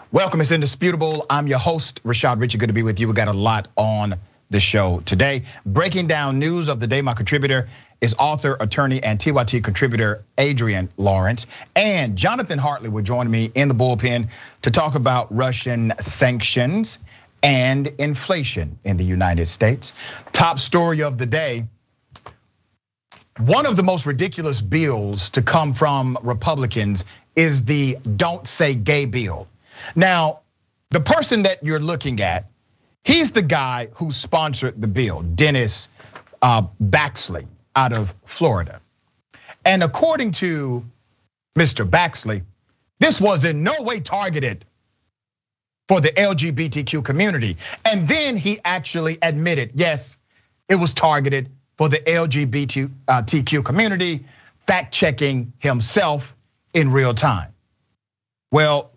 Welcome, it's Indisputable. I'm your host, Rashad Richey. Good to be with you. We got a lot on the show today. Breaking down news of the day, my contributor is author, attorney, and TYT contributor Adrienne Lawrence. And Jonathan Hartley will join me in the bullpen to talk about Russian sanctions and inflation in the United States. Top story of the day. One of the most ridiculous bills to come from Republicans is the Don't Say Gay bill. Now, the person that you're looking at, he's the guy who sponsored the bill, Dennis Baxley out of Florida. And according to Mr. Baxley, this was in no way targeted for the LGBTQ community. And then he actually admitted, yes, it was targeted for the LGBTQ community, fact checking himself in real time. Well,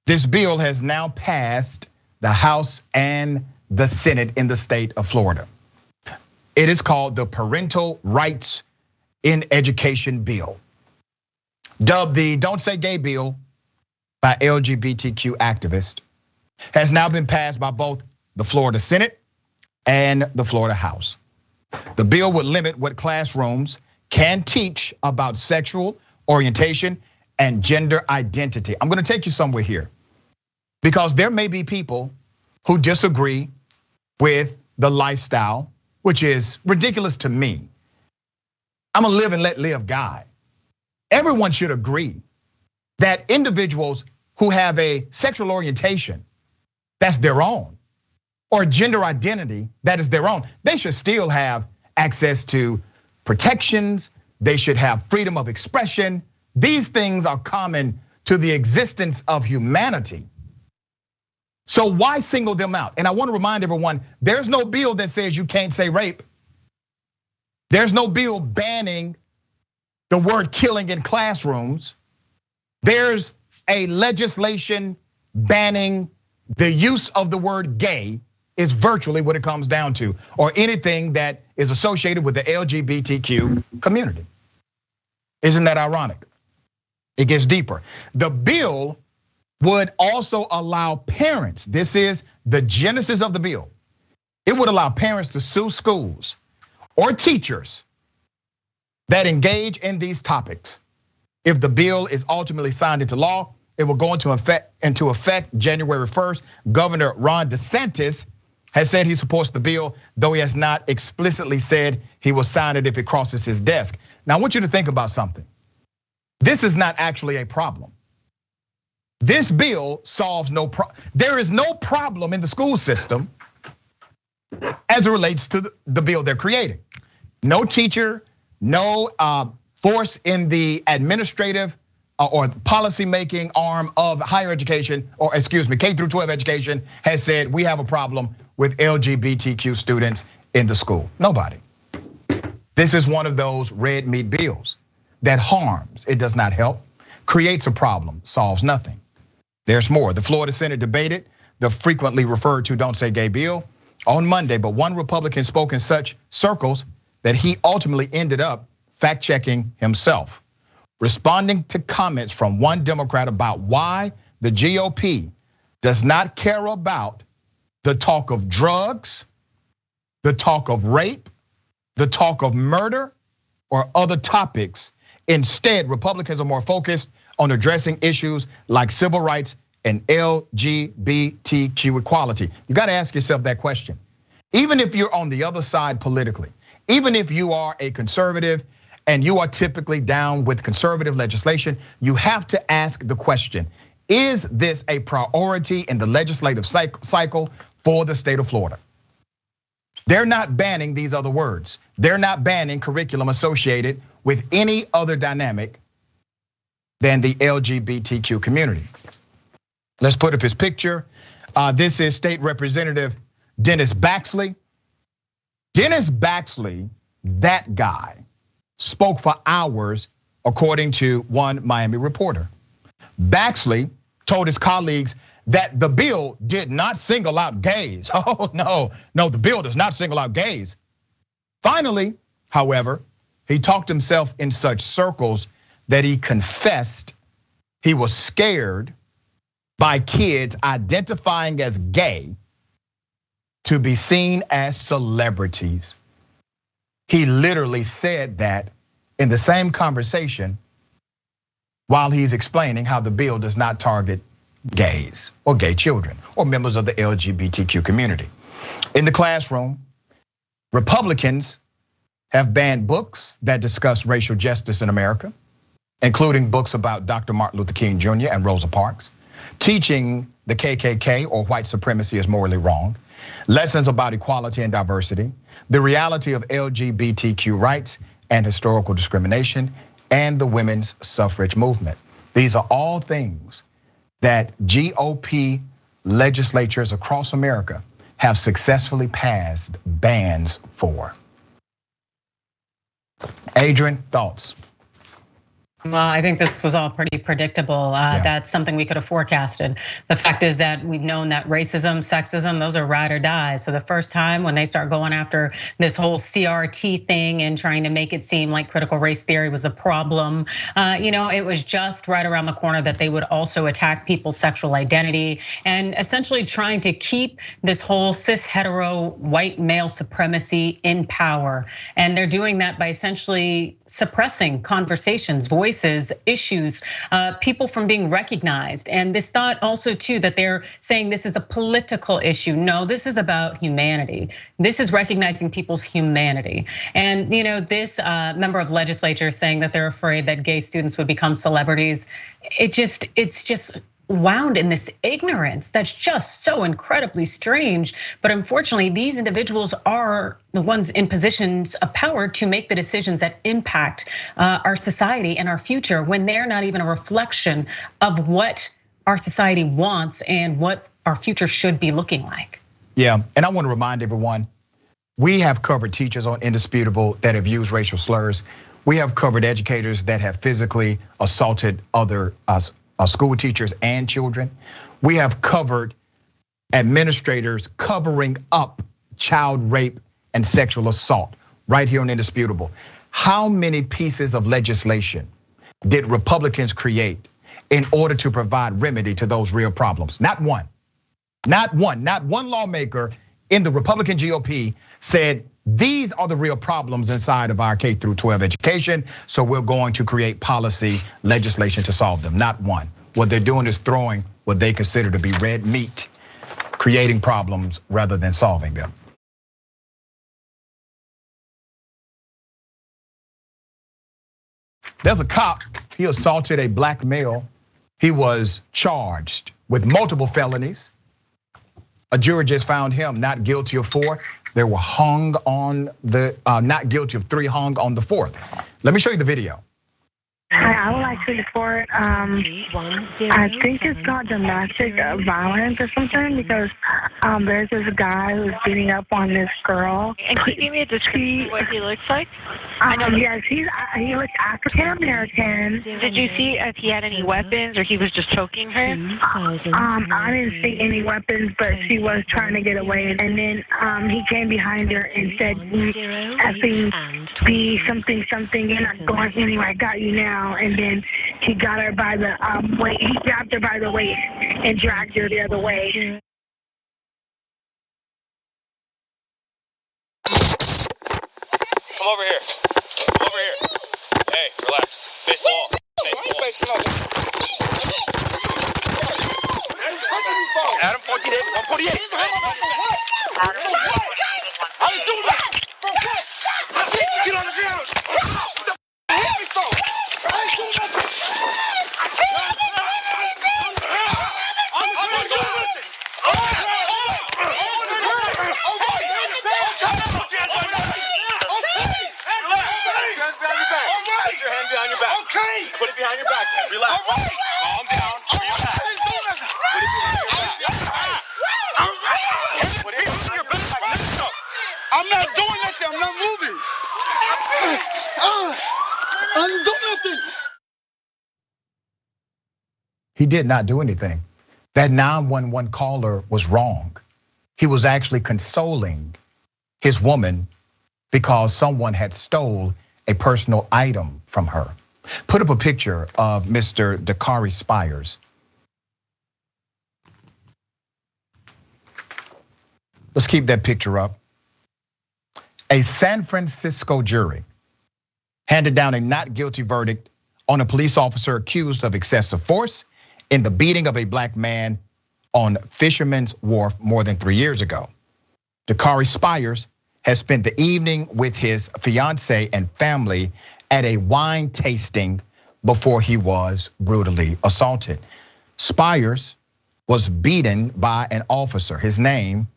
this bill has now passed the House and the Senate in the state of Florida. It is called the Parental Rights in Education Bill, dubbed the Don't Say Gay bill by LGBTQ activists, has now been passed by both the Florida Senate and the Florida House. The bill would limit what classrooms can teach about sexual orientation and gender identity. I'm gonna take you somewhere here, because there may be people who disagree with the lifestyle, which is ridiculous to me. I'm a live and let live guy. Everyone should agree that individuals who have a sexual orientation that's their own, or gender identity that is their own, they should still have access to protections. They should have freedom of expression. These things are common to the existence of humanity. So why single them out? And I want to remind everyone, there's no bill that says you can't say rape. There's no bill banning the word killing in classrooms. There's a legislation banning the use of the word gay, is virtually what it comes down to, or anything that is associated with the LGBTQ community. Isn't that ironic? It gets deeper. The bill would also allow parents, this is the genesis of the bill, it would allow parents to sue schools or teachers that engage in these topics. If the bill is ultimately signed into law, it will go into effect January 1st. Governor Ron DeSantis has said he supports the bill, though he has not explicitly said he will sign it if it crosses his desk. Now I want you to think about something. This is not actually a problem. This bill solves no problem. There is no problem in the school system as it relates to the bill they're creating. No teacher, no force in the administrative or policy making arm of higher education, or excuse me, K through 12 education has said we have a problem with LGBTQ students in the school. Nobody. This is one of those red meat bills that harms, it does not help, creates a problem, solves nothing. There's more. The Florida Senate debated the frequently referred to Don't Say Gay bill on Monday, but one Republican spoke in such circles that he ultimately ended up fact checking himself, responding to comments from one Democrat about why the GOP does not care about the talk of drugs, the talk of rape, the talk of murder, or other topics. Instead, Republicans are more focused on addressing issues like civil rights and LGBTQ equality. You got to ask yourself that question. Even if you're on the other side politically, even if you are a conservative and you are typically down with conservative legislation, you have to ask the question, is this a priority in the legislative cycle for the state of Florida? They're not banning these other words. They're not banning curriculum associated with any other dynamic than the LGBTQ community. Let's put up his picture. This is State Representative Dennis Baxley. Dennis Baxley, that guy, spoke for hours, according to one Miami reporter. Baxley told his colleagues that the bill did not single out gays. Oh, no, the bill does not single out gays. Finally, however, he talked himself in such circles that he confessed he was scared by kids identifying as gay to be seen as celebrities. He literally said that in the same conversation while he's explaining how the bill does not target gays or gay children or members of the LGBTQ community. In the classroom, Republicans have banned books that discuss racial justice in America, including books about Dr. Martin Luther King Jr. and Rosa Parks, teaching the KKK or white supremacy is morally wrong, lessons about equality and diversity, the reality of LGBTQ rights and historical discrimination, and the women's suffrage movement. These are all things that GOP legislatures across America have successfully passed bans for. Adrienne, thoughts? Well, I think this was all pretty predictable. That's something we could have forecasted. The fact is that we've known that racism, sexism, those are ride or die. So the first time when they start going after this whole CRT thing and trying to make it seem like critical race theory was a problem, it was just right around the corner that they would also attack people's sexual identity and essentially trying to keep this whole cis hetero white male supremacy in power. And they're doing that by essentially suppressing conversations, voices, issues, people from being recognized. And this thought also too that they're saying this is a political issue. No, this is about humanity. This is recognizing people's humanity. And this member of legislature saying that they're afraid that gay students would become celebrities. It's just wound in this ignorance that's just so incredibly strange. But unfortunately, these individuals are the ones in positions of power to make the decisions that impact our society and our future when they're not even a reflection of what our society wants and what our future should be looking like. Yeah, and I want to remind everyone, we have covered teachers on Indisputable that have used racial slurs. We have covered educators that have physically assaulted other school teachers and children. We have covered administrators covering up child rape and sexual assault right here on Indisputable. How many pieces of legislation did Republicans create in order to provide remedy to those real problems? Not one. Not one lawmaker in the Republican GOP said these are the real problems inside of our K through 12 education, so we're going to create policy legislation to solve them. Not one. What they're doing is throwing what they consider to be red meat, creating problems rather than solving them. There's a cop, he assaulted a black male. He was charged with multiple felonies. A jury just found him not guilty of 4. They were hung on the, not guilty of 3, hung on the 4th. Let me show you the video. Hi, I would like to report, I think it's called domestic violence or something because there's this guy who's beating up on this girl. And can you give me a description of what he looks like? Yes, he looks African American. Did you see if he had any weapons or he was just choking her? I didn't see any weapons, but she was trying to get away. And then he came behind her and said, effing be something, and I'm going anyway, I got you now. And then he got her by the waist, he grabbed her by the waist and dragged her the other way. Come over here. Come over here. Hey, relax. Face the wall. Face the wall. Adam 48, 148. I didn't do that. Get on the ground. Put your hand behind your back. Okay. Put it behind your back. Relax. All right. Calm down. Relax. Put it behind your back. All right. Put it behind your back. I'm not doing nothing. I'm not moving. I didn't do nothing. He did not do anything. That 911 caller was wrong. He was actually consoling his woman because someone had stole a personal item from her. Put up a picture of Mr. Dakari Spires. Let's keep that picture up. A San Francisco jury handed down a not guilty verdict on a police officer accused of excessive force in the beating of a black man on Fisherman's Wharf more than 3 years ago. Dakari Spires has spent the evening with his fiance and family at a wine tasting before he was brutally assaulted. Spires was beaten by an officer. His name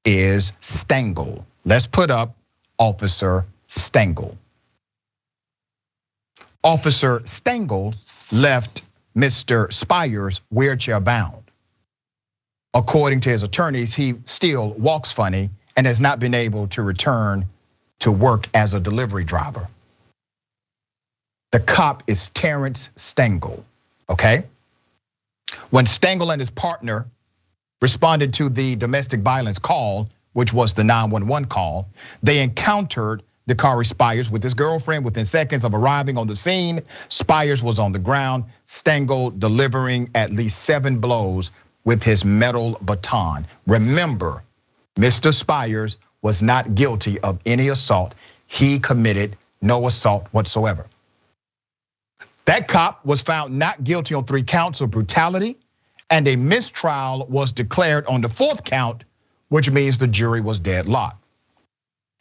is Stengel. Let's put up Officer Stengel. Officer Stengel left Mr. Spires wheelchair bound. According to his attorneys, he still walks funny and has not been able to return to work as a delivery driver. The cop is Terrence Stengel, okay? When Stengel and his partner responded to the domestic violence call, which was the 911 call, they encountered Dakari Spires with his girlfriend. Within seconds of arriving on the scene, Spires was on the ground, Stengel delivering at least 7 blows with his metal baton. Remember, Mr. Spires was not guilty of any assault. He committed no assault whatsoever. That cop was found not guilty on 3 counts of brutality, and a mistrial was declared on the 4th count, which means the jury was deadlocked.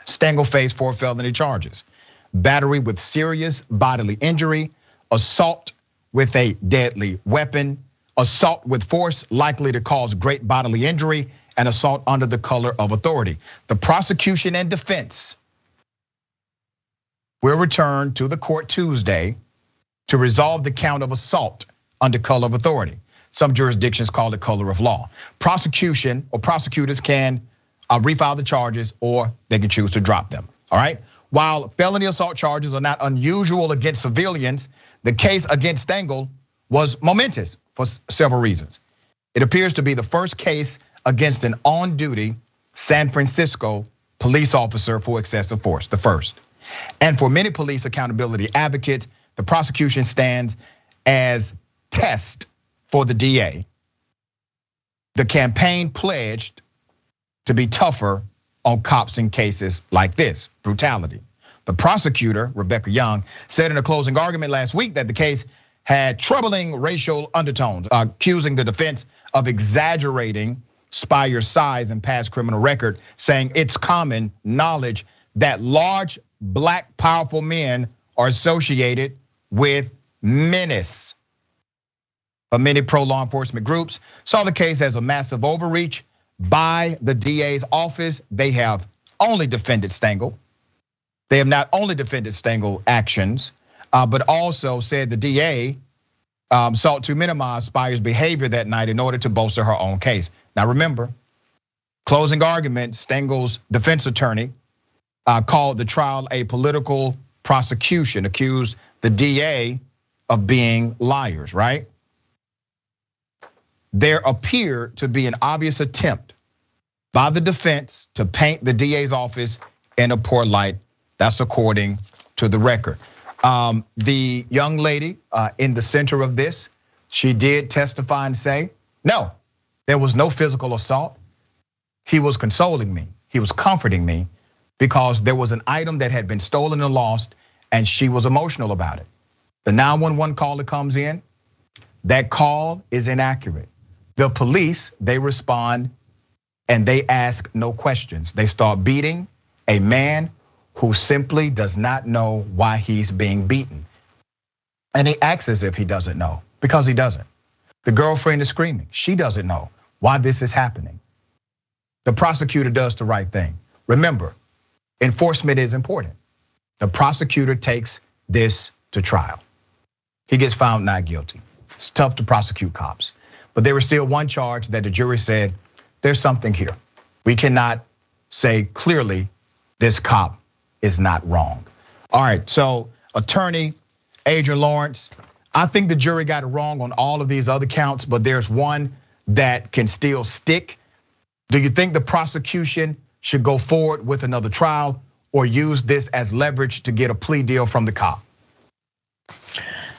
Stengel faced 4 felony charges: battery with serious bodily injury, assault with a deadly weapon, assault with force likely to cause great bodily injury, and assault under the color of authority. The prosecution and defense will return to the court Tuesday to resolve the count of assault under color of authority. Some jurisdictions call it color of law. Prosecution or prosecutors can refile the charges, or they can choose to drop them, all right? While felony assault charges are not unusual against civilians, the case against Stengel was momentous for several reasons. It appears to be the first case against an on-duty San Francisco police officer for excessive force, the first. And for many police accountability advocates, the prosecution stands as test for the DA. The campaign pledged to be tougher on cops in cases like this, brutality. The prosecutor, Rebecca Young, said in a closing argument last week that the case had troubling racial undertones, accusing the defense of exaggerating Spires' size and past criminal record, saying it's common knowledge that large, black, powerful men are associated with menace. But many pro-law enforcement groups saw the case as a massive overreach by the DA's office. They have only defended Stengel. They have not only defended Stengel actions, but also said the DA sought to minimize Spires' behavior that night in order to bolster her own case. Now remember, closing argument, Stengel's defense attorney called the trial a political prosecution, accused the DA of being liars, right? There appeared to be an obvious attempt by the defense to paint the DA's office in a poor light. That's according to the record. The young lady in the center of this, she did testify and say, no, there was no physical assault. He was consoling me. He was comforting me because there was an item that had been stolen and lost, and she was emotional about it. The 911 call that comes in, that call is inaccurate. The police, they respond and they ask no questions. They start beating a man who simply does not know why he's being beaten. And he acts as if he doesn't know, because he doesn't. The girlfriend is screaming. She doesn't know why this is happening. The prosecutor does the right thing. Remember, enforcement is important. The prosecutor takes this to trial. He gets found not guilty. It's tough to prosecute cops. But there was still one charge that the jury said, there's something here. We cannot say clearly this cop is not wrong. All right, so attorney Adrienne Lawrence, I think the jury got it wrong on all of these other counts, but there's one that can still stick. Do you think the prosecution should go forward with another trial or use this as leverage to get a plea deal from the cop?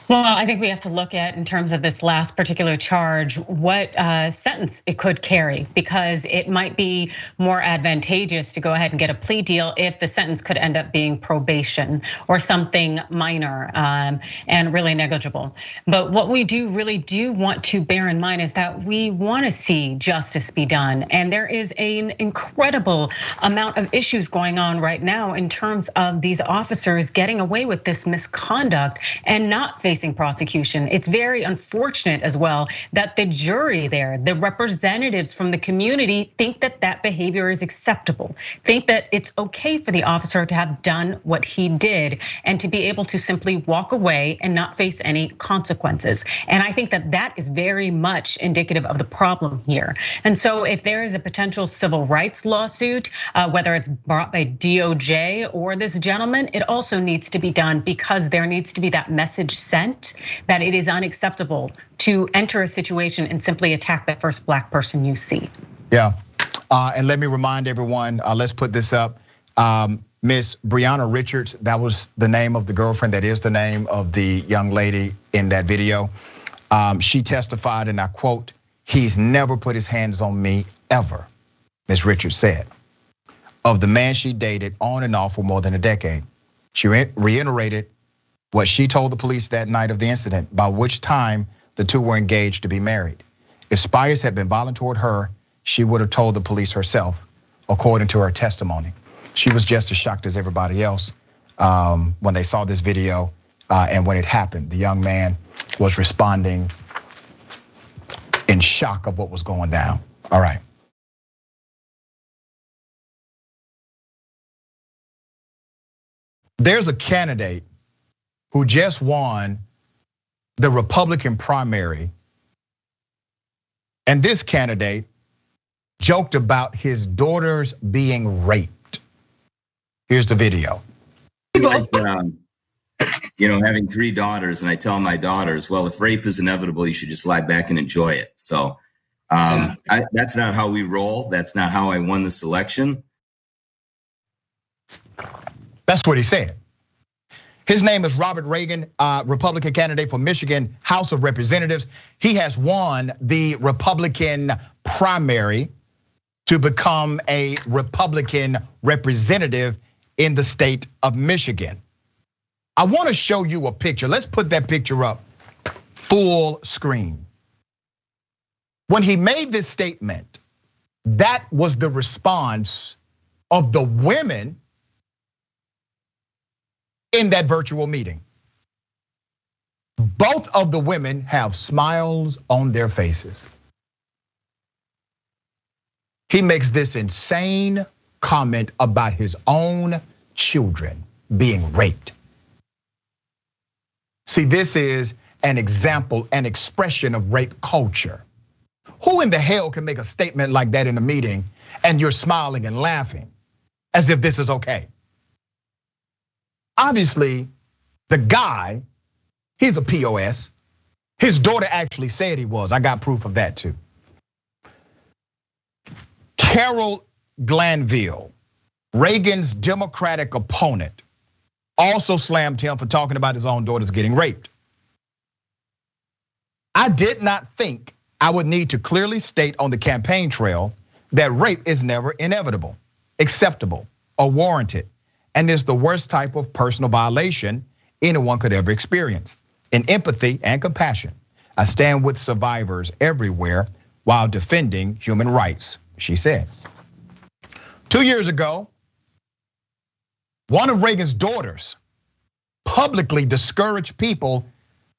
Well, I think we have to look at, in terms of this last particular charge, what sentence it could carry, because it might be more advantageous to go ahead and get a plea deal if the sentence could end up being probation or something minor and really negligible. But what we really do want to bear in mind is that we want to see justice be done. And there is an incredible amount of issues going on right now in terms of these officers getting away with this misconduct and not facing prosecution. It's very unfortunate as well that the jury there, the representatives from the community, think that that behavior is acceptable, think that it's okay for the officer to have done what he did and to be able to simply walk away and not face any consequences. And I think that that is very much indicative of the problem here. And so if there is a potential civil rights lawsuit, whether it's brought by DOJ or this gentleman, it also needs to be done because there needs to be that message sent that it is unacceptable to enter a situation and simply attack the first Black person you see. Yeah, and let me remind everyone, let's put this up. Miss Brianna Richards, that was the name of the girlfriend, that is the name of the young lady in that video. She testified, and I quote, "He's never put his hands on me ever," Miss Richards said. Of the man she dated on and off for more than a decade. She reiterated what she told the police that night of the incident, by which time the two were engaged to be married. If Spires had been violent toward her, she would have told the police herself, according to her testimony. She was just as shocked as everybody else when they saw this video and when it happened. The young man was responding in shock of what was going down. All right. There's a candidate who just won the Republican primary. And this candidate joked about his daughters being raped. Here's the video. Like, having 3 daughters, and I tell my daughters, well, if rape is inevitable, you should just lie back and enjoy it. So that's not how we roll. That's not how I won this election. That's what he said. His name is Robert Reagan, Republican candidate for Michigan House of Representatives. He has won the Republican primary to become a Republican representative in the state of Michigan. I want to show you a picture. Let's put that picture up full screen. When he made this statement, that was the response of the women in that virtual meeting. Both of the women have smiles on their faces. He makes this insane comment about his own children being raped. See, this is an example, an expression of rape culture. Who in the hell can make a statement like that in a meeting and you're smiling and laughing as if this is okay? Obviously, the guy, he's a POS. His daughter actually said he was. I got proof of that too. Carol Glanville, Reagan's Democratic opponent, also slammed him for talking about his own daughters getting raped. I did not think I would need to clearly state on the campaign trail that rape is never inevitable, acceptable, or warranted, and is the worst type of personal violation anyone could ever experience. In empathy and compassion, I stand with survivors everywhere while defending human rights, she said. 2 years ago, one of Reagan's daughters publicly discouraged people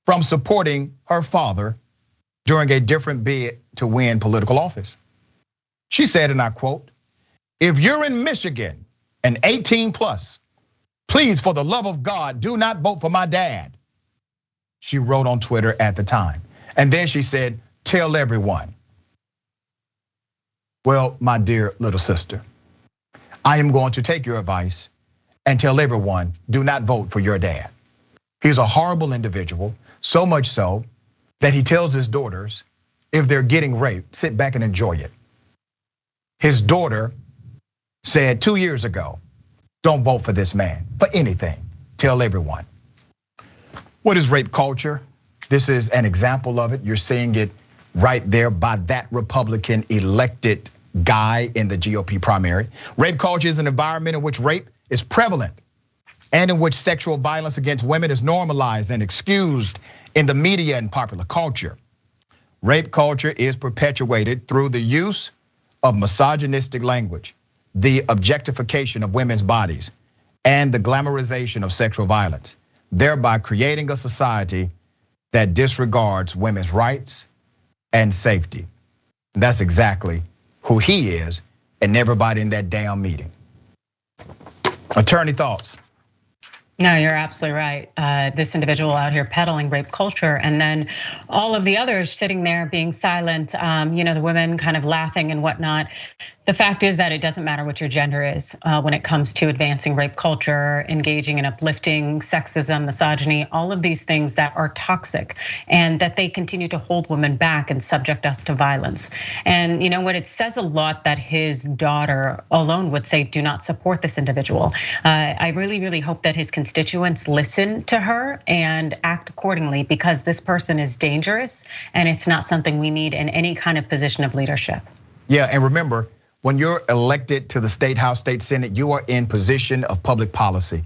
from supporting her father during a different bid to win political office. She said, and I quote, "If you're in Michigan and 18 plus, please, for the love of God, do not vote for my dad," she wrote on Twitter at the time. And then she said, "Tell everyone." Well, my dear little sister, I am going to take your advice and tell everyone, do not vote for your dad. He's a horrible individual, so much so that he tells his daughters, if they're getting raped, sit back and enjoy it. His daughter said 2 years ago, don't vote for this man, for anything, tell everyone. What is rape culture? This is an example of it. You're seeing it right there by that Republican elected guy in the GOP primary. Rape culture is an environment in which rape is prevalent and in which sexual violence against women is normalized and excused in the media and popular culture. Rape culture is perpetuated through the use of misogynistic language, the objectification of women's bodies, and the glamorization of sexual violence, thereby creating a society that disregards women's rights and safety. And that's exactly who he is and everybody in that damn meeting. Attorney, thoughts? No, you're absolutely right. This individual out here peddling rape culture, and then all of the others sitting there being silent, the women kind of laughing and whatnot. The fact is that it doesn't matter what your gender is when it comes to advancing rape culture, engaging in uplifting sexism, misogyny, all of these things that are toxic, and that they continue to hold women back and subject us to violence. And you know what? It says a lot that his daughter alone would say, do not support this individual. I really, really hope that his constituents listen to her and act accordingly, because this person is dangerous and it's not something we need in any kind of position of leadership. Yeah, and remember, when you're elected to the state house, state senate, you are in position of public policy.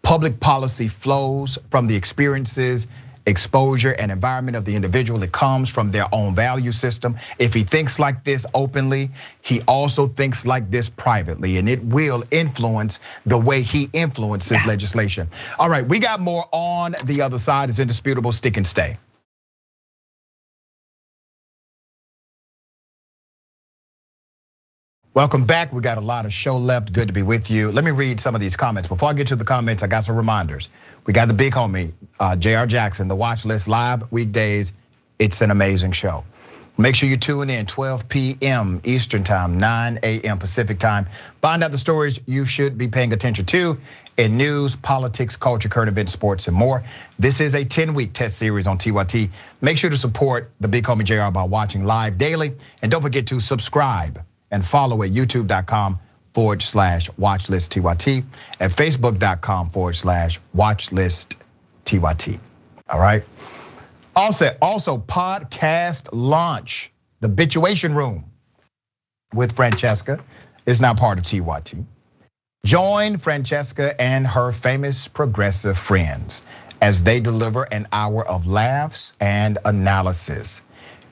Public policy flows from the experiences, exposure, and environment of the individual. It comes from their own value system. If he thinks like this openly, he also thinks like this privately, and it will influence the way he influences legislation. All right, we got more on the other side. It's indisputable. Stick and stay. Welcome back. We got a lot of show left. Good to be with you. Let me read some of these comments. Before I get to the comments, I got some reminders. We got the big homie, JR Jackson, the Watch List live weekdays. It's an amazing show. Make sure you tune in 12 p.m. Eastern time, 9 a.m. Pacific time. Find out the stories you should be paying attention to in news, politics, culture, current events, sports, and more. This is a 10-week test series on TYT. Make sure to support the big homie JR by watching live daily. And don't forget to subscribe and follow at youtube.com/watchlistTYT and facebook.com/watchlistTYT. All right. Also podcast launch, the Bituation Room with Francesca is now part of TYT. Join Francesca and her famous progressive friends as they deliver an hour of laughs and analysis.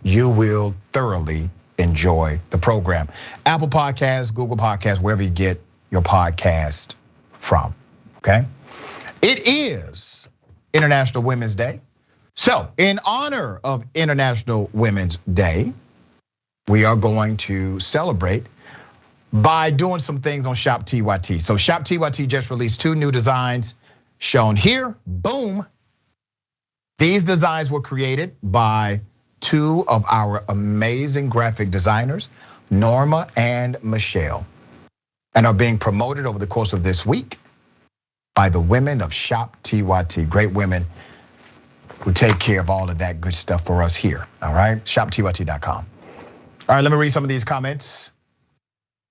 You will thoroughly enjoy the program. Apple Podcasts, Google Podcasts, wherever you get your podcast from, okay? It is International Women's Day. So in honor of International Women's Day, we are going to celebrate by doing some things on Shop TYT. So Shop TYT just released 2 new designs shown here, boom. These designs were created by 2 of our amazing graphic designers, Norma and Michelle, and are being promoted over the course of this week by the women of Shop TYT. Great women who take care of all of that good stuff for us here, all right? ShopTYT.com. All right, let me read some of these comments.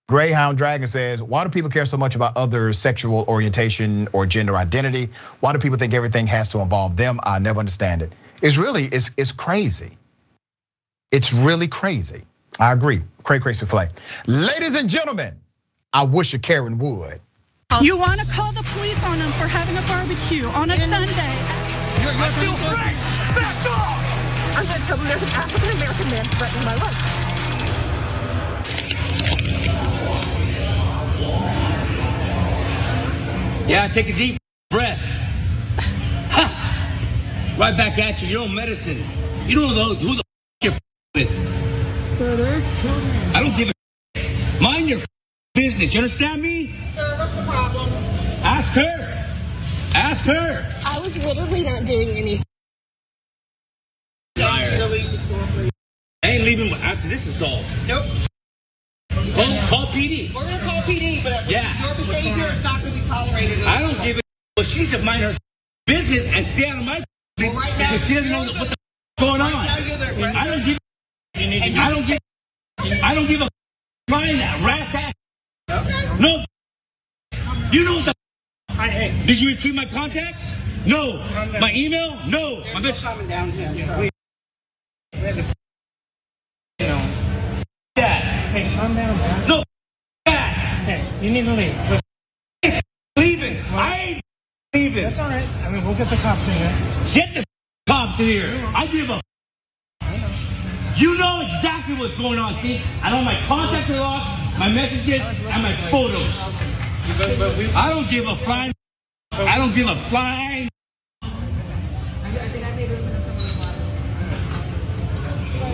Greyhound Dragon says, why do people care so much about others' sexual orientation or gender identity? Why do people think everything has to involve them? I never understand it. It's crazy. It's really crazy. I agree. Cray souffle. Ladies and gentlemen, I wish a Karen would. You want to call the police on them for having a barbecue on a Sunday? I feel free. Back off. I'm going to tell them there's an African American man threatening my life. Yeah, take a deep breath. Ha! Right back at you. Your own medicine. You don't know who the you're with. So there's children. I don't give a mind your business. You understand me? Sir, what's the problem? Ask her. Ask her. I was literally not doing anything. Liar. I ain't leaving after this is all. Nope. Call PD. We're gonna call PD, but Yeah. your behavior is not gonna be tolerated. I don't give a well, she should mind her business and stay out of my business right now, because she doesn't know what the going on. now you're the I don't give I don't give a find that rat ass. Okay. No. You know what the hey, did you retrieve my contacts? No. My email? No. My message. That. Hey, calm down, man. No. That. Hey, you need to leave. Leaving. I ain't leaving. That's all right. I mean, we'll get the cops in here. Get the cops in here. I give a. You know exactly what's going on, see? I know my contacts are off, my messages, and my photos. I don't give a flying. I don't give a flying.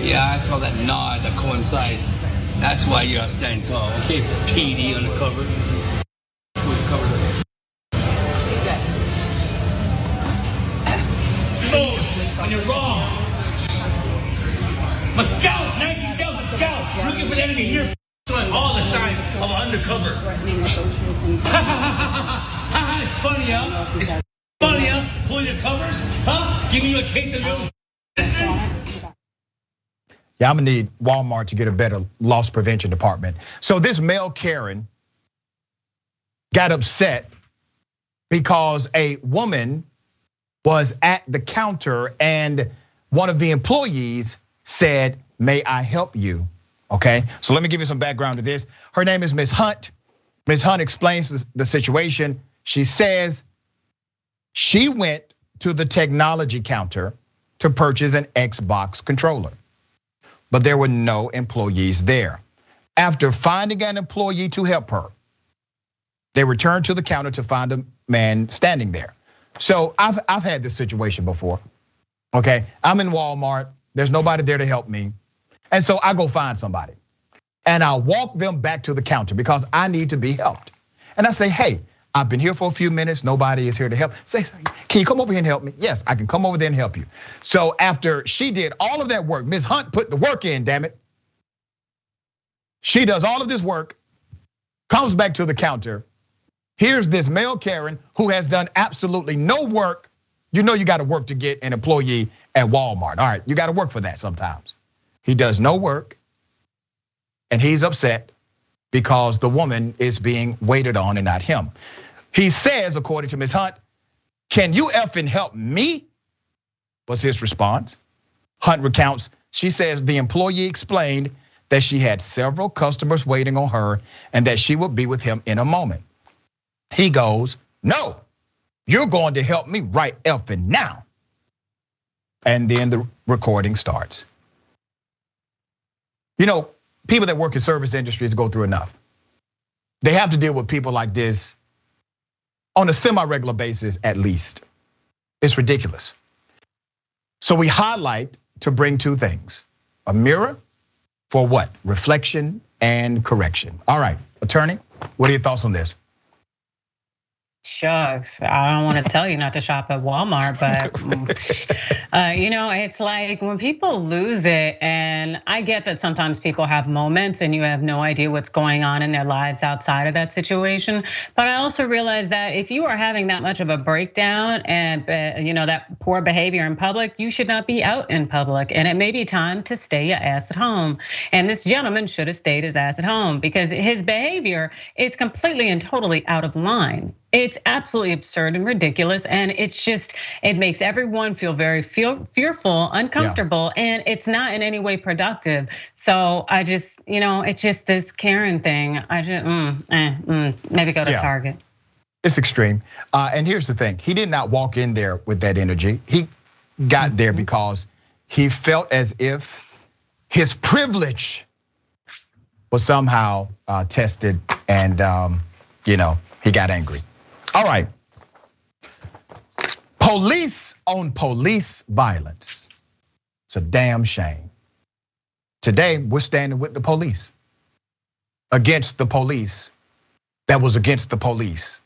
Yeah, I saw that nod that coincides. That's why you're standing tall. Okay, PD on the cover. Oh, and you're wrong. My scout, 19 Delta scout, looking for the enemy. You're showing all the signs of undercover. It's funny, huh? It's funny, huh? Pulling your covers, huh? Giving you a case of your. Yeah, I'm gonna need Walmart to get a better loss prevention department. So this male Karen got upset because a woman was at the counter and one of the employees said, "May I help you?" Okay, so let me give you some background to this. Her name is Ms. Hunt. Ms. Hunt explains the situation. She says she went to the technology counter to purchase an Xbox controller, but there were no employees there. After finding an employee to help her, they returned to the counter to find a man standing there. So I've had this situation before. Okay, I'm in Walmart. There's nobody there to help me. And so I go find somebody. And I walk them back to the counter because I need to be helped. And I say, "Hey, I've been here for a few minutes. Nobody is here to help." Say, "Can you come over here and help me?" "Yes, I can come over there and help you." So after she did all of that work, Ms. Hunt put the work in, damn it. She does all of this work, comes back to the counter. Here's this male Karen who has done absolutely no work. You know you gotta work to get an employee at Walmart. All right, you gotta work for that sometimes. He does no work, and he's upset because the woman is being waited on and not him. He says, according to Ms. Hunt, "Can you effing help me?" was his response. Hunt recounts, she says the employee explained that she had several customers waiting on her and that she would be with him in a moment. He goes, "No, you're going to help me right effing now." And then the recording starts. You know, people that work in service industries go through enough. They have to deal with people like this on a semi-regular basis at least. It's ridiculous. So we highlight to bring two things. A mirror for what? Reflection and correction. All right, attorney, what are your thoughts on this? Shucks, I don't want to tell you not to shop at Walmart, but it's like when people lose it, and I get that sometimes people have moments and you have no idea what's going on in their lives outside of that situation. But I also realize that if you are having that much of a breakdown and that poor behavior in public, you should not be out in public, and it may be time to stay your ass at home. And this gentleman should have stayed his ass at home because his behavior is completely and totally out of line. It's absolutely absurd and ridiculous, and it makes everyone feel very fearful, uncomfortable, and it's not in any way productive. So I just, it's just this Karen thing. I just, maybe go to Target. It's extreme, and here's the thing: he did not walk in there with that energy. He got there because he felt as if his privilege was somehow tested, and he got angry. All right, police on police violence. It's a damn shame. Today, we're standing with the police, against the police that was against the police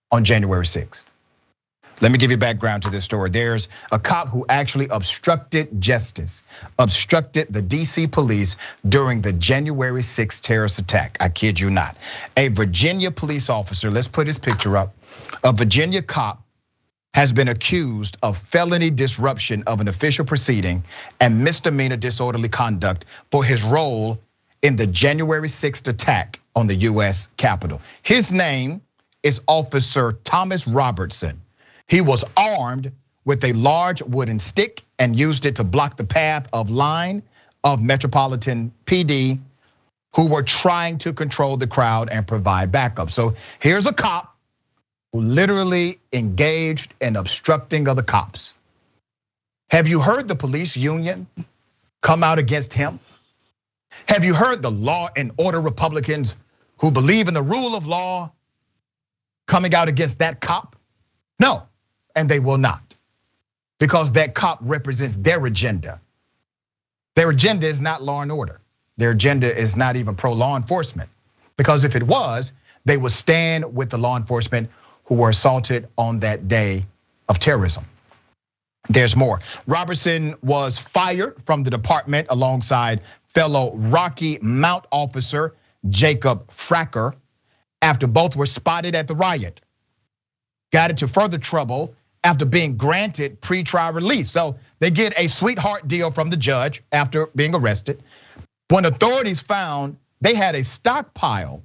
on January 6th. Let me give you background to this story. There's a cop who actually obstructed justice, obstructed the DC police during the January 6th terrorist attack. I kid you not. A Virginia police officer, let's put his picture up. A Virginia cop has been accused of felony disruption of an official proceeding and misdemeanor disorderly conduct for his role in the January 6th attack on the US Capitol. His name is Officer Thomas Robertson. He was armed with a large wooden stick and used it to block the path of line of Metropolitan PD who were trying to control the crowd and provide backup. So here's a cop who literally engaged in obstructing other cops. Have you heard the police union come out against him? Have you heard the law and order Republicans who believe in the rule of law coming out against that cop? No, and they will not, because that cop represents their agenda. Their agenda is not law and order. Their agenda is not even pro-law enforcement, because if it was, they would stand with the law enforcement who were assaulted on that day of terrorism. There's more. Robertson was fired from the department alongside fellow Rocky Mount officer Jacob Fracker after both were spotted at the riot. Got into further trouble after being granted pretrial release. So they get a sweetheart deal from the judge after being arrested. When authorities found they had a stockpile,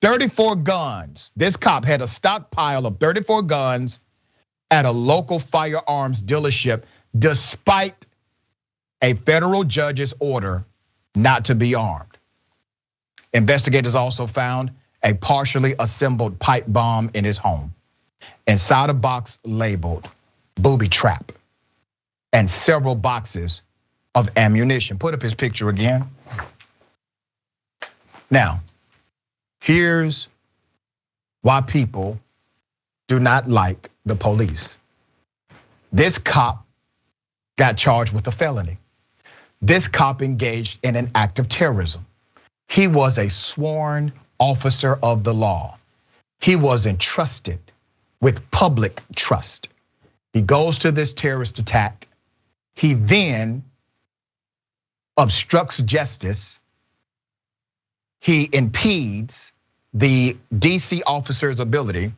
34 guns. This cop had a stockpile of 34 guns at a local firearms dealership, despite a federal judge's order not to be armed. Investigators also found a partially assembled pipe bomb in his home, inside a box labeled booby trap, and several boxes of ammunition. Put up his picture again. Now, here's why people do not like the police. This cop got charged with a felony. This cop engaged in an act of terrorism. He was a sworn officer of the law. He was entrusted with public trust. He goes to this terrorist attack. He then obstructs justice. He impedes the DC officer's ability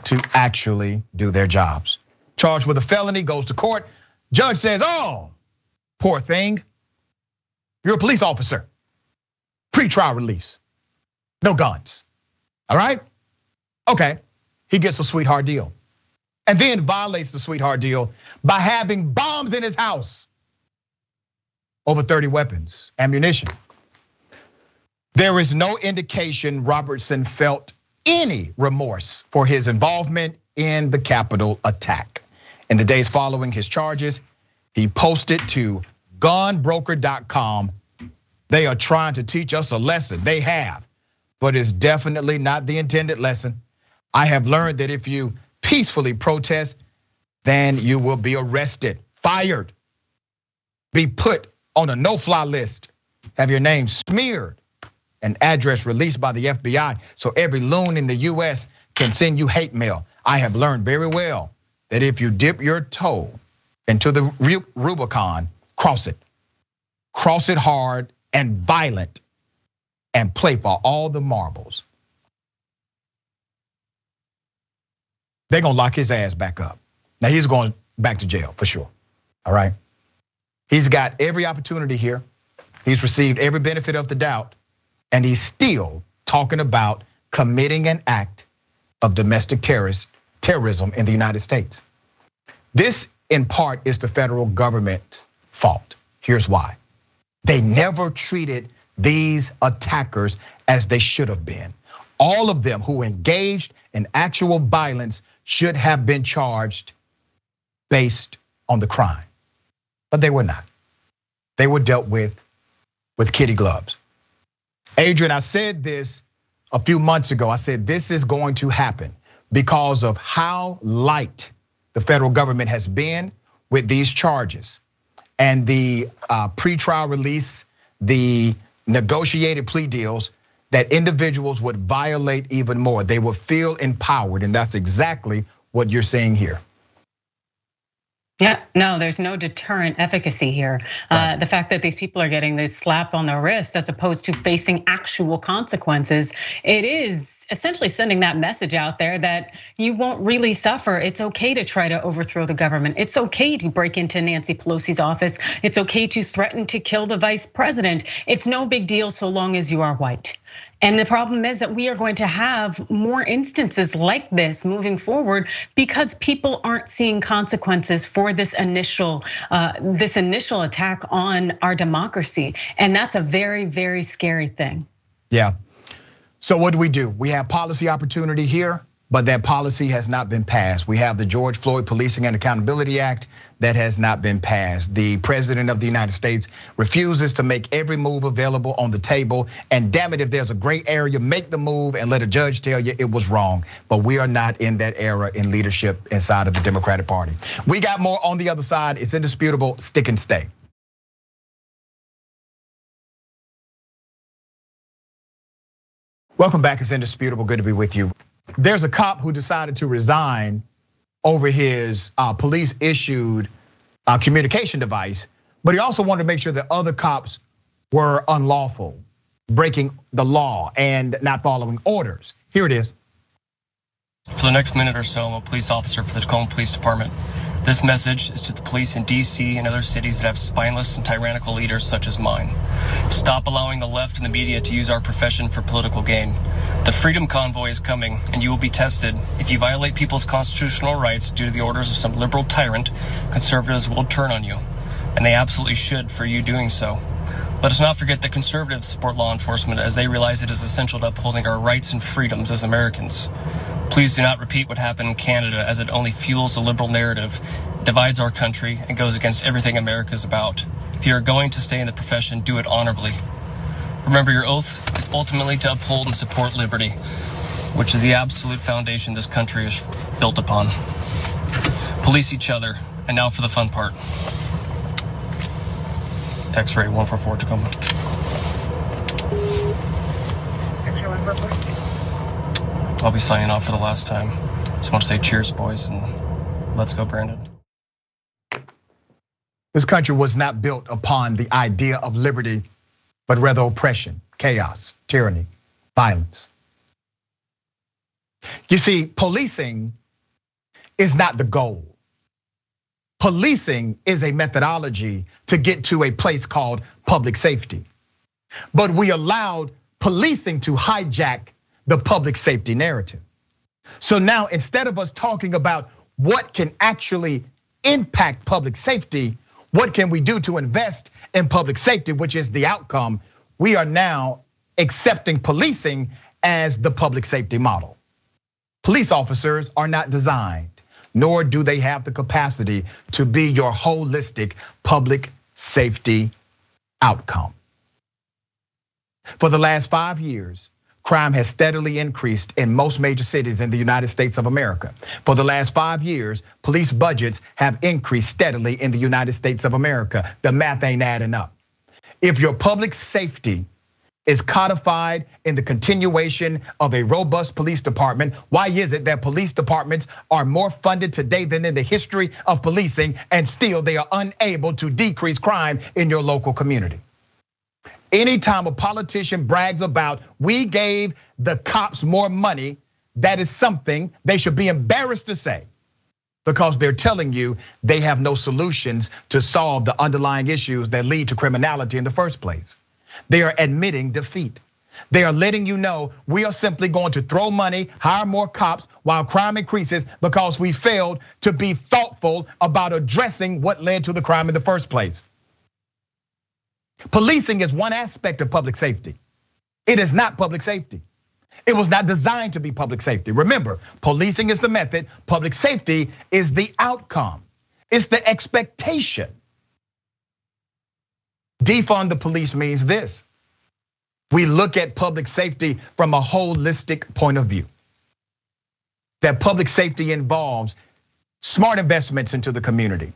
to actually do their jobs. Charged with a felony, goes to court. Judge says, oh, poor thing. You're a police officer. Pre-trial release. No guns. All right? Okay. He gets a sweetheart deal. And then violates the sweetheart deal by having bombs in his house. Over 30 weapons, ammunition. There is no indication Robertson felt any remorse for his involvement in the Capitol attack. In the days following his charges, he posted to gunbroker.com. They are trying to teach us a lesson. They have, but it's definitely not the intended lesson. I have learned that if you peacefully protest, then you will be arrested, fired, be put on a no-fly list, have your name smeared, an address released by the FBI so every loon in the US can send you hate mail. I have learned very well that if you dip your toe into the Rubicon, cross it hard and violent, and play for all the marbles. They're gonna lock his ass back up. Now he's going back to jail for sure, all right? He's got every opportunity here. He's received every benefit of the doubt, and he's still talking about committing an act of domestic terrorism in the United States. This, in part, is the federal government's fault. Here's why. They never treated these attackers as they should have been. All of them who engaged in actual violence should have been charged based on the crime, but they were not. They were dealt with kitty gloves. Adrienne, I said this a few months ago. I said this is going to happen because of how light the federal government has been with these charges and the pretrial release, the negotiated plea deals, that individuals would violate even more. They would feel empowered, and that's exactly what you're seeing here. Yeah, no, there's no deterrent efficacy here. Right. The fact that these people are getting this slap on the wrist as opposed to facing actual consequences, it is essentially sending that message out there that you won't really suffer. It's okay to try to overthrow the government. It's okay to break into Nancy Pelosi's office. It's okay to threaten to kill the vice president. It's no big deal so long as you are white. And the problem is that we are going to have more instances like this moving forward because people aren't seeing consequences for this initial attack on our democracy. And that's a very, very scary thing. Yeah. So what do? We have policy opportunity here, but that policy has not been passed. We have the George Floyd Policing and Accountability Act that has not been passed. The president of the United States refuses to make every move available on the table. And damn it, if there's a gray area, make the move and let a judge tell you it was wrong. But we are not in that era in leadership inside of the Democratic Party. We got more on the other side. It's indisputable. Stick and stay. Welcome back. It's indisputable. Good to be with you. There's a cop who decided to resign over his police issued communication device, but he also wanted to make sure that other cops were unlawful, breaking the law and not following orders. Here it is. For the next minute or so, I'm a police officer for the Tacoma Police Department. This message is to the police in DC and other cities that have spineless and tyrannical leaders such as mine. Stop allowing the left and the media to use our profession for political gain. The Freedom Convoy is coming, and you will be tested. If you violate people's constitutional rights due to the orders of some liberal tyrant, conservatives will turn on you. And they absolutely should for you doing so. Let us not forget that conservatives support law enforcement as they realize it is essential to upholding our rights and freedoms as Americans. Please do not repeat what happened in Canada, as it only fuels the liberal narrative, divides our country, and goes against everything America is about. If you are going to stay in the profession, do it honorably. Remember, your oath is ultimately to uphold and support liberty, which is the absolute foundation this country is built upon. Police each other. And now for the fun part. X-ray 144 Tacoma. X-ray 144. I'll be signing off for the last time. Just want to say cheers, boys, and let's go, Brandon. This country was not built upon the idea of liberty, but rather oppression, chaos, tyranny, violence. You see, policing is not the goal. Policing is a methodology to get to a place called public safety. But we allowed policing to hijack the public safety narrative. So now, instead of us talking about what can actually impact public safety, what can we do to invest in public safety, which is the outcome, we are now accepting policing as the public safety model. Police officers are not designed, nor do they have the capacity to be your holistic public safety outcome. For the last 5 years, crime has steadily increased in most major cities in the United States of America. For the last 5 years, police budgets have increased steadily in the United States of America. The math ain't adding up. If your public safety is codified in the continuation of a robust police department, why is it that police departments are more funded today than in the history of policing, and still they are unable to decrease crime in your local community? Anytime a politician brags about, we gave the cops more money, that is something they should be embarrassed to say, because they're telling you they have no solutions to solve the underlying issues that lead to criminality in the first place. They are admitting defeat. They are letting you know we are simply going to throw money, hire more cops while crime increases because we failed to be thoughtful about addressing what led to the crime in the first place. Policing is one aspect of public safety. It is not public safety. It was not designed to be public safety. Remember, policing is the method, public safety is the outcome. It's the expectation. Defund the police means this. We look at public safety from a holistic point of view. That public safety involves smart investments into the community.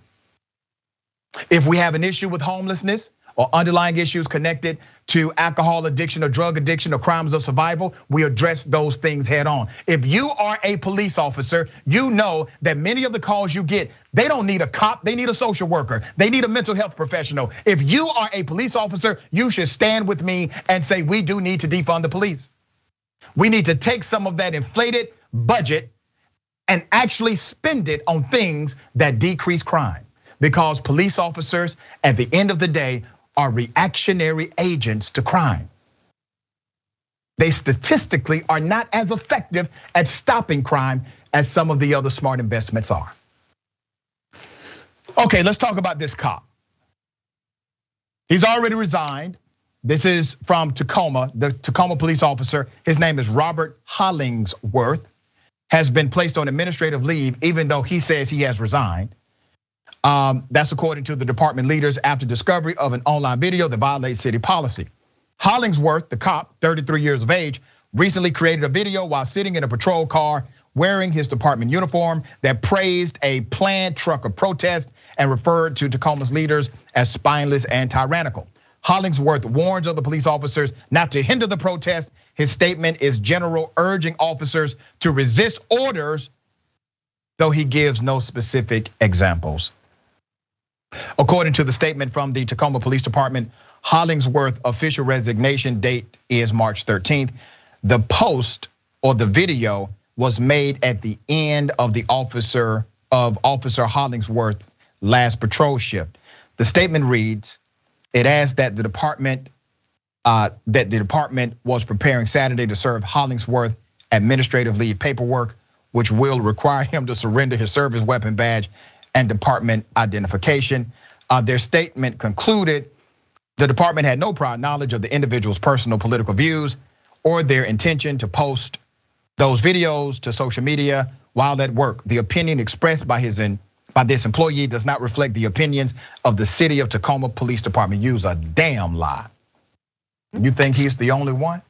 If we have an issue with homelessness, or underlying issues connected to alcohol addiction or drug addiction or crimes of survival, we address those things head on. If you are a police officer, you know that many of the calls you get, they don't need a cop, they need a social worker, they need a mental health professional. If you are a police officer, you should stand with me and say, we do need to defund the police. We need to take some of that inflated budget and actually spend it on things that decrease crime. Because police officers, at the end of the day, are reactionary agents to crime. they statistically are not as effective at stopping crime as some of the other smart investments are. Okay, let's talk about this cop. He's already resigned. This is from Tacoma, the Tacoma police officer. His name is Robert Hollingsworth, has been placed on administrative leave, even though he says he has resigned. That's according to the department leaders after discovery of an online video that violates city policy. Hollingsworth, the cop, 33 years of age, recently created a video while sitting in a patrol car wearing his department uniform that praised a planned truck of protest and referred to Tacoma's leaders as spineless and tyrannical. Hollingsworth warns other police officers not to hinder the protest. His statement is general, urging officers to resist orders, though he gives no specific examples. According to the statement from the Tacoma Police Department, Hollingsworth's official resignation date is March 13th. The post or the video was made at the end of Officer Hollingsworth's last patrol shift. The statement reads, it adds that the department was preparing Saturday to serve Hollingsworth administrative leave paperwork, which will require him to surrender his service weapon badge and department identification. Their statement concluded the department had no prior knowledge of the individual's personal political views or their intention to post those videos to social media while at work. The opinion expressed by this employee does not reflect the opinions of the city of Tacoma Police Department. Use a damn lie. You think he's the only one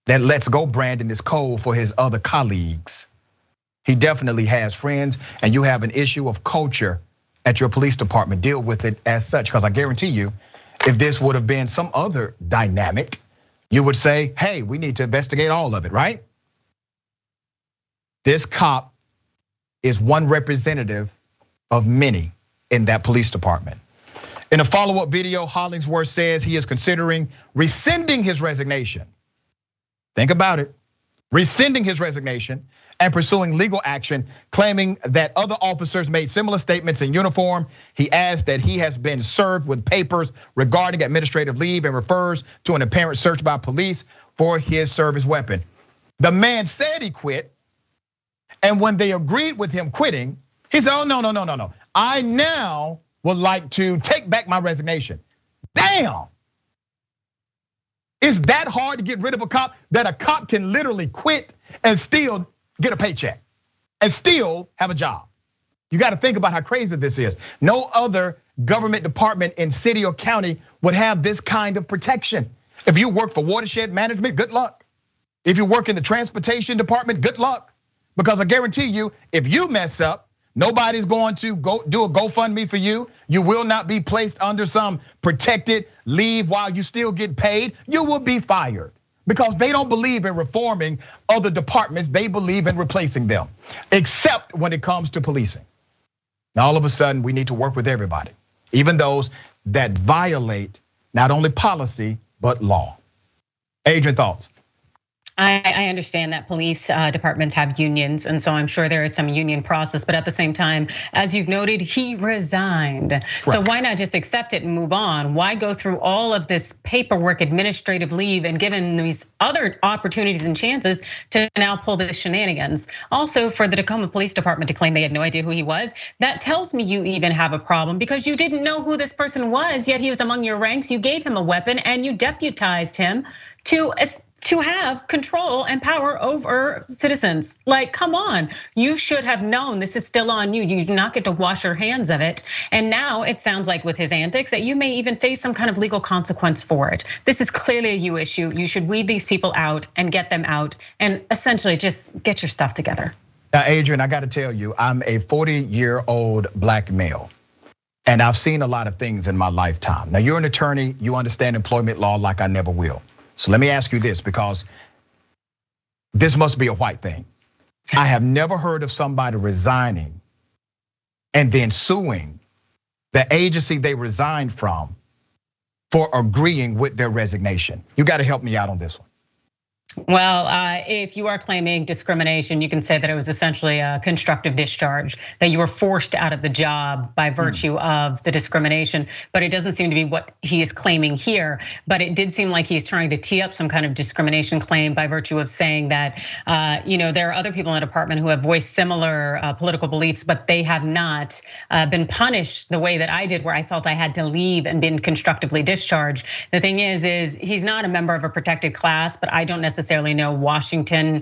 that lets go Brandon is cold for his other colleagues? He definitely has friends, and you have an issue of culture at your police department. Deal with it as such, because I guarantee you, if this would have been some other dynamic, you would say, hey, we need to investigate all of it, right? This cop is one representative of many in that police department. In a follow-up video, Hollingsworth says he is considering rescinding his resignation. Think about it, rescinding his resignation and pursuing legal action, claiming that other officers made similar statements in uniform. He adds that he has been served with papers regarding administrative leave and refers to an apparent search by police for his service weapon. The man said he quit, and when they agreed with him quitting, he said, oh, no. I now would like to take back my resignation. Damn. Is that hard to get rid of a cop, that a cop can literally quit and still get a paycheck and still have a job? You got to think about how crazy this is. No other government department in city or county would have this kind of protection. If you work for watershed management, good luck. If you work in the transportation department, good luck. Because I guarantee you, if you mess up, nobody's going to go do a GoFundMe for you. You will not be placed under some protected leave while you still get paid. You will be fired because they don't believe in reforming other departments. They believe in replacing them, except when it comes to policing. Now, all of a sudden, we need to work with everybody, even those that violate not only policy, but law. Adrienne, thoughts? I understand that police departments have unions, and so I'm sure there is some union process, but at the same time, as you've noted, he resigned. Right. So why not just accept it and move on? Why go through all of this paperwork, administrative leave, and given these other opportunities and chances to now pull the shenanigans? Also, for the Tacoma Police Department to claim they had no idea who he was, that tells me you even have a problem because you didn't know who this person was, yet he was among your ranks. You gave him a weapon and you deputized him to have control and power over citizens. Like, come on, you should have known this is still on you. You do not get to wash your hands of it. And now it sounds like with his antics that you may even face some kind of legal consequence for it. This is clearly a you issue. You should weed these people out and get them out and essentially just get your stuff together. Now, Adrienne, I gotta tell you, I'm a 40-year-old black male. And I've seen a lot of things in my lifetime. Now, you're an attorney, you understand employment law like I never will. So let me ask you this, because this must be a white thing. I have never heard of somebody resigning and then suing the agency they resigned from for agreeing with their resignation. You got to help me out on this one. Well, if you are claiming discrimination, you can say that it was essentially a constructive discharge, that you were forced out of the job by virtue of the discrimination. But it doesn't seem to be what he is claiming here. But it did seem like he's trying to tee up some kind of discrimination claim by virtue of saying that, there are other people in the department who have voiced similar political beliefs, but they have not been punished the way that I did, where I felt I had to leave and been constructively discharged. The thing is he's not a member of a protected class, but I don't necessarily know Washington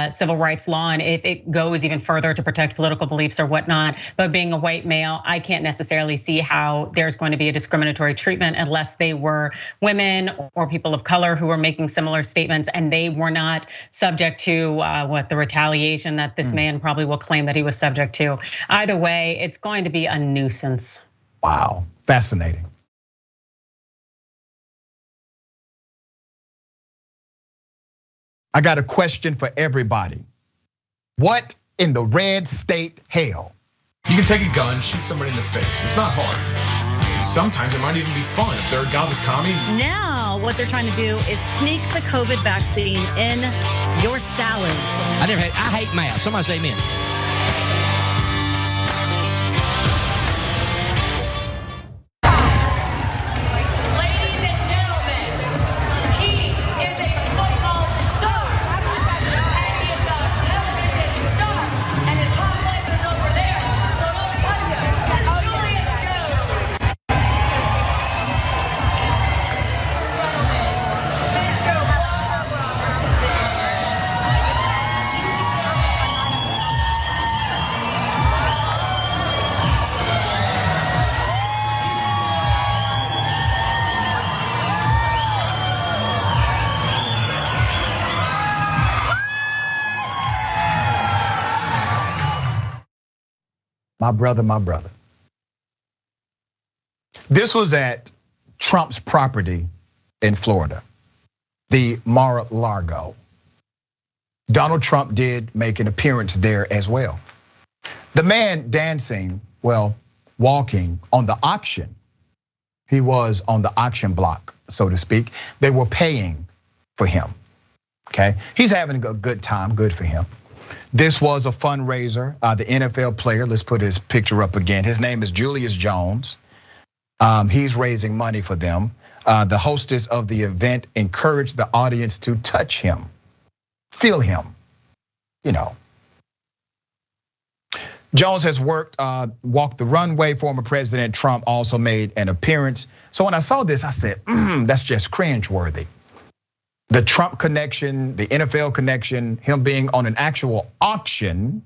civil rights law and if it goes even further to protect political beliefs or whatnot. But being a white male, I can't necessarily see how there's going to be a discriminatory treatment unless they were women or people of color who were making similar statements and they were not subject to the retaliation that this man probably will claim that he was subject to. Either way, it's going to be a nuisance. Wow, fascinating. I got a question for everybody. What in the red state hell? You can take a gun, shoot somebody in the face. It's not hard. Sometimes it might even be fun if they're a godless commie. Now, what they're trying to do is sneak the COVID vaccine in your salads. I hate math. Somebody say amen. My brother. This was at Trump's property in Florida, the Mar-a-Lago. Donald Trump did make an appearance there as well. The man dancing, walking on the auction. He was on the auction block, so to speak. They were paying for him, okay? He's having a good time, good for him. This was a fundraiser. The NFL player, let's put his picture up again. His name is Julius Jones. He's raising money for them. The hostess of the event encouraged the audience to touch him, feel him, Jones has walked the runway. Former President Trump also made an appearance. So when I saw this, I said, that's just cringeworthy. The Trump connection, the NFL connection, him being on an actual auction.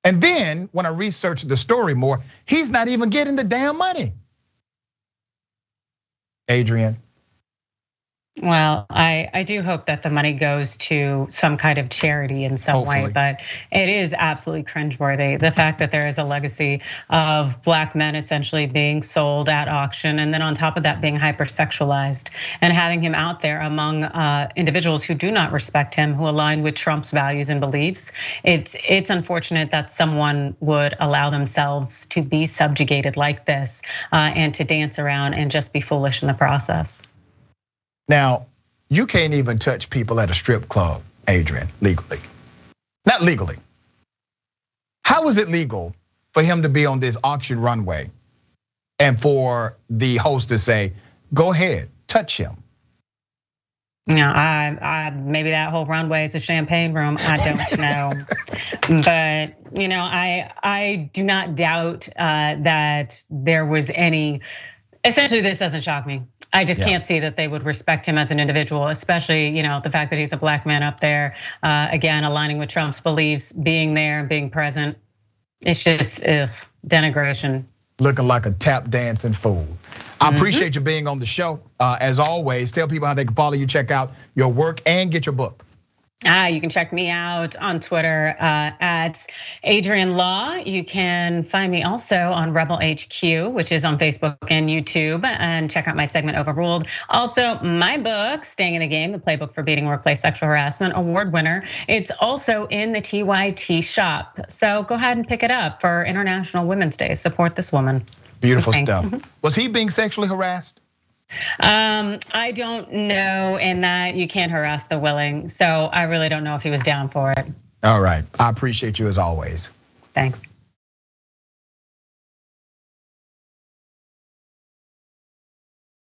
And then when I researched the story more, he's not even getting the damn money. Adrienne. Well, I do hope that the money goes to some kind of charity in some way, but it is absolutely cringeworthy. The fact that there is a legacy of black men essentially being sold at auction, and then on top of that being hypersexualized, and having him out there among individuals who do not respect him, who align with Trump's values and beliefs. It's unfortunate that someone would allow themselves to be subjugated like this and to dance around and just be foolish in the process. Now, you can't even touch people at a strip club, Adrienne, legally. Not legally. How is it legal for him to be on this auction runway and for the host to say, go ahead, touch him? I maybe that whole runway is a champagne room. I don't know, but I do not doubt that there was any. Essentially, this doesn't shock me. I just can't see that they would respect him as an individual, especially the fact that he's a black man up there, again aligning with Trump's beliefs, being there, being present. It's just denigration. Looking like a tap dancing fool. I appreciate you being on the show. As always, tell people how they can follow you, check out your work, and get your book. You can check me out on Twitter at Adrienne Law. You can find me also on Rebel HQ, which is on Facebook and YouTube, and check out my segment Overruled. Also, my book, Staying in the Game, the Playbook for Beating Workplace Sexual Harassment, award winner. It's also in the TYT shop. So go ahead and pick it up for International Women's Day. Support this woman. Beautiful stuff. Was he being sexually harassed? I don't know in that you can't harass the willing. So I really don't know if he was down for it. All right, I appreciate you as always. Thanks.